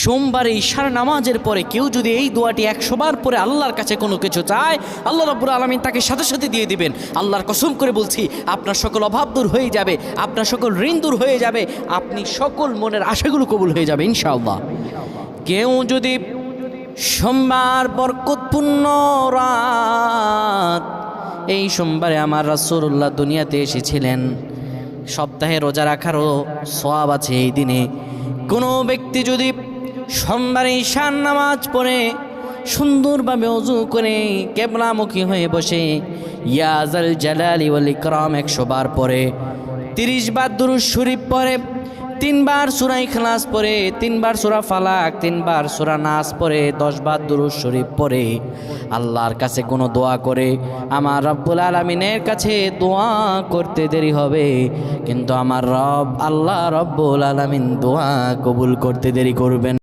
সোমবারে ঈশার নামাজের পরে কেউ যদি এই দোয়াটি 100 বার পরে আল্লাহর কাছে কোনো কিছু চায়, আল্লাহ রাব্বুল আলামিন তাকে সাথে সাথে দিয়ে দিবেন। আল্লাহর কসম করে বলছি, আপনার সকল অভাব দূর হয়ে যাবে, আপনার সকল ঋণ দূর হয়ে যাবে, আপনি সকল মনের আশাগুলো কবুল হয়ে যাবে ইনশাআল্লাহ। কেউ যদি সোমবার বরকতপূর্ণ রাত, এই সোমবারে আমার রাসূলুল্লাহ দুনিয়াতে এসেছিলেন, সপ্তাহে রোজা রাখারও সওয়াব আছে এই দিনে। কোনো ব্যক্তি যদি সোমবারে ঈশার নামাজ পড়ে সুন্দরভাবে ওযু করে কিবলামুখী হয়ে বসে ইয়া যাল জালালি ওয়াল ইকরাম 100 বার পড়ে, 30 বার দুরূদ শরীফ পড়ে, 3 বার সূরা ইখলাস পড়ে, 3 বার সূরা ফালাক, 3 বার সূরা নাস পড়ে, 10 বার দুরূদ শরীফ পড়ে, আল্লাহর কাছে কোনো দোয়া করে, আমার রব্বুল আলামিনের কাছে দোয়া করতে দেরি হবে, কিন্তু আমার রব আল্লাহ রব্বুল আলামিন দোয়া কবুল করতে দেরি করবেন।